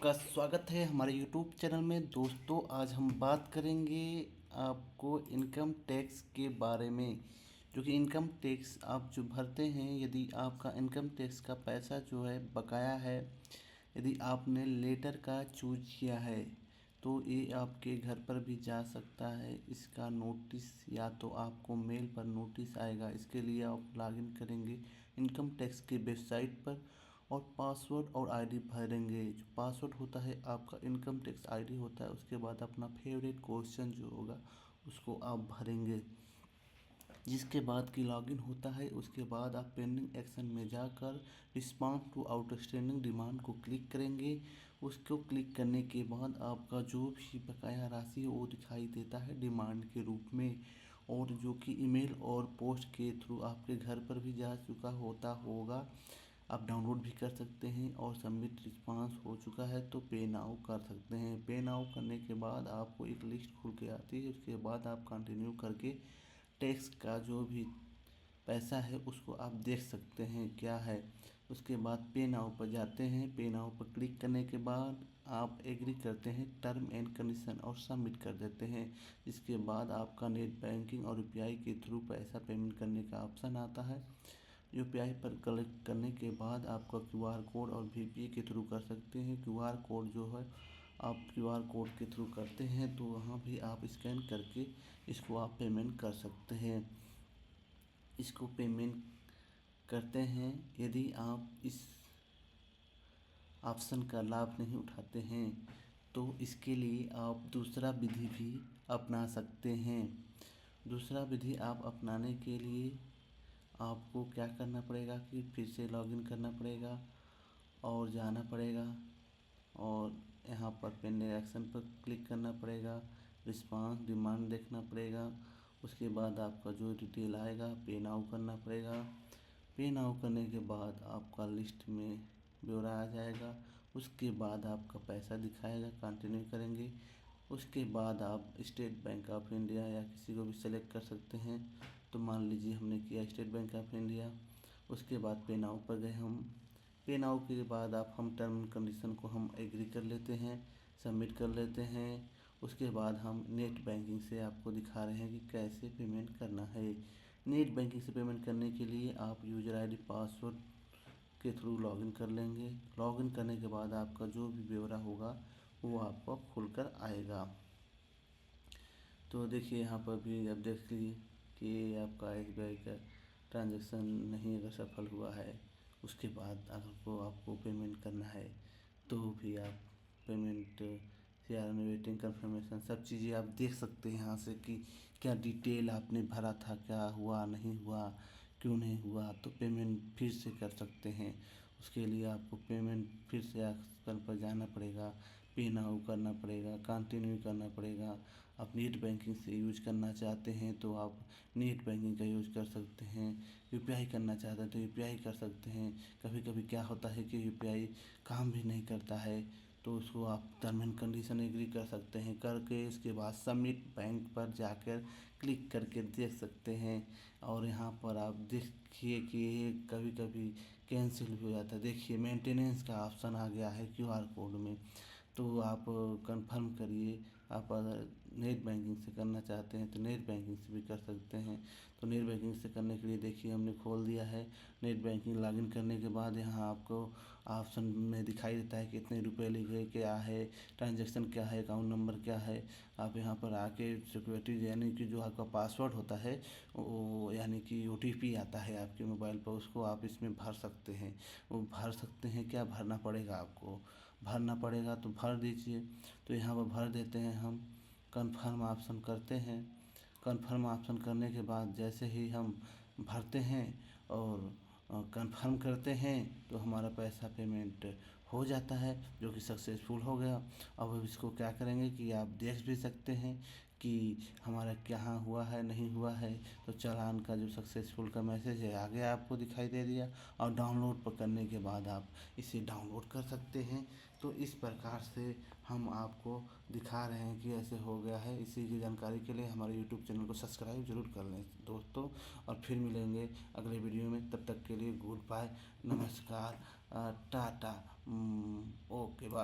आपका स्वागत है हमारे यूट्यूब चैनल में। दोस्तों, आज हम बात करेंगे आपको इनकम टैक्स के बारे में। जो कि इनकम टैक्स आप जो भरते हैं, यदि आपका इनकम टैक्स का पैसा जो है बकाया है, यदि आपने लेटर का चूज किया है तो ये आपके घर पर भी जा सकता है। इसका नोटिस या तो आपको मेल पर नोटिस आएगा। इसके लिए आप लॉगिन करेंगे इनकम टैक्स की वेबसाइट पर और पासवर्ड और आईडी भरेंगे। जो पासवर्ड होता है आपका इनकम टैक्स आईडी होता है। उसके बाद अपना फेवरेट क्वेश्चन जो होगा उसको आप भरेंगे, जिसके बाद की लॉगिन होता है। उसके बाद आप पेंडिंग एक्शन में जाकर रिस्पॉन्स टू आउटस्टैंडिंग डिमांड को क्लिक करेंगे। उसको क्लिक करने के बाद आपका जो भी बकाया राशि है वो दिखाई देता है डिमांड के रूप में, और जो कि ईमेल और पोस्ट के थ्रू आपके घर पर भी जा चुका होता होगा। आप डाउनलोड भी कर सकते हैं और सबमिट रिस्पांस हो चुका है तो पे नाउ कर सकते हैं। पे नाउ करने के बाद आपको एक लिस्ट खुल के आती है। उसके बाद आप कंटिन्यू करके टैक्स का जो भी पैसा है उसको आप देख सकते हैं क्या है। उसके बाद पे नाउ पर जाते हैं। पे नाउ पर क्लिक करने के बाद आप एग्री करते हैं टर्म एंड कंडीशन और सबमिट कर देते हैं। इसके बाद आपका नेट बैंकिंग और यूपीआई के थ्रू पैसा पेमेंट करने का ऑप्शन आता है। यूपीआई पर क्लिक करने के बाद आपका क्यूआर कोड और वीपीआई के थ्रू कर सकते हैं। क्यूआर कोड जो है आप क्यूआर कोड के थ्रू करते हैं तो वहाँ भी आप स्कैन करके इसको आप पेमेंट कर सकते हैं। इसको पेमेंट करते हैं। यदि आप इस ऑप्शन का लाभ नहीं उठाते हैं तो इसके लिए आप दूसरा विधि भी अपना सकते हैं। दूसरा विधि आप अपनाने के लिए आपको क्या करना पड़ेगा कि फिर से लॉगिन करना पड़ेगा और जाना पड़ेगा और यहाँ पर पेंडिंग एक्शन पर क्लिक करना पड़ेगा। रिस्पांस डिमांड देखना पड़ेगा। उसके बाद आपका जो डिटेल आएगा पे नाउ करना पड़ेगा। पे नाउ करने के बाद आपका लिस्ट में ब्यौरा आ जाएगा। उसके बाद आपका पैसा दिखाएगा। कंटिन्यू करेंगे। उसके बाद आप स्टेट बैंक ऑफ इंडिया या किसी को भी सेलेक्ट कर सकते हैं। तो मान लीजिए हमने किया स्टेट बैंक ऑफ इंडिया। उसके बाद पे नाउ पर गए हम। पे नाउ के बाद आप हम टर्म एंड कंडीशन को हम एग्री कर लेते हैं, सबमिट कर लेते हैं। उसके बाद हम नेट बैंकिंग से आपको दिखा रहे हैं कि कैसे पेमेंट करना है। नेट बैंकिंग से पेमेंट करने के लिए आप यूज़र आईडी पासवर्ड के थ्रू लॉगिन कर लेंगे। लॉगिन करने के बाद आपका जो भी ब्यौरा होगा वो आपको खुलकर आएगा। तो देखिए यहाँ पर भी अब देख लीजिए कि आपका एसबीआई का ट्रांजैक्शन नहीं अगर सफल हुआ है। उसके बाद अगर आपको पेमेंट करना है तो भी आप पेमेंट शेयर में वेटिंग कंफर्मेशन सब चीज़ें आप देख सकते हैं यहाँ से कि क्या डिटेल आपने भरा था, क्या हुआ नहीं हुआ, क्यों नहीं हुआ। तो पेमेंट फिर से कर सकते हैं। उसके लिए आपको पेमेंट फिर से ऑप्शन पर जाना पड़ेगा, पे नाउ करना पड़ेगा, कंटिन्यू करना पड़ेगा। आप नेट बैंकिंग से यूज करना चाहते हैं तो आप नेट बैंकिंग का यूज कर सकते हैं। यूपीआई करना चाहते हैं तो यूपीआई कर सकते हैं। कभी कभी क्या होता है कि यूपीआई काम भी नहीं करता है तो उसको आप टर्म एंड कंडीशन एग्री कर सकते हैं। करके इसके बाद सबमिट बैंक पर जाकर क्लिक करके देख सकते हैं। और यहाँ पर आप देखिए कि कभी कभी कैंसिल भी हो जाता है। देखिए मेंटेनेंस का ऑप्शन आ गया है क्यूआर कोड में। तो आप कंफर्म करिए। आप अगर नेट बैंकिंग से करना चाहते हैं तो नेट बैंकिंग से भी कर सकते हैं। तो नेट बैंकिंग से करने के लिए देखिए हमने खोल दिया है नेट बैंकिंग। लॉगिन करने के बाद यहाँ आपको ऑप्शन में दिखाई देता है कितने रुपए लिखे, क्या है ट्रांजैक्शन, क्या है अकाउंट नंबर, क्या है। आप यहाँ पर आके सिक्योरिटी यानी कि जो आपका पासवर्ड होता है वो यानी कि ओटीपी आता है आपके मोबाइल पर, उसको आप इसमें भर सकते हैं। वो भर सकते हैं। क्या भरना पड़ेगा आपको, भरना पड़ेगा तो भर दीजिए। तो यहाँ पर भर देते हैं हम। कन्फर्म ऑप्शन करते हैं। कन्फर्म ऑप्शन करने के बाद जैसे ही हम भरते हैं और कन्फर्म करते हैं तो हमारा पैसा पेमेंट हो जाता है, जो कि सक्सेसफुल हो गया। अब इसको क्या करेंगे कि आप देख भी सकते हैं कि हमारा क्या हुआ है नहीं हुआ है। तो चालान का जो सक्सेसफुल का मैसेज है आगे आपको दिखाई दे दिया। और डाउनलोड पर करने के बाद आप इसे डाउनलोड कर सकते हैं। तो इस प्रकार से हम आपको दिखा रहे हैं कि ऐसे हो गया है। इसी की जानकारी के लिए हमारे यूट्यूब चैनल को सब्सक्राइब जरूर कर लें दोस्तों। और फिर मिलेंगे अगले वीडियो में। तब तक के लिए गुड बाय, नमस्कार, टाटा, ओके बाय।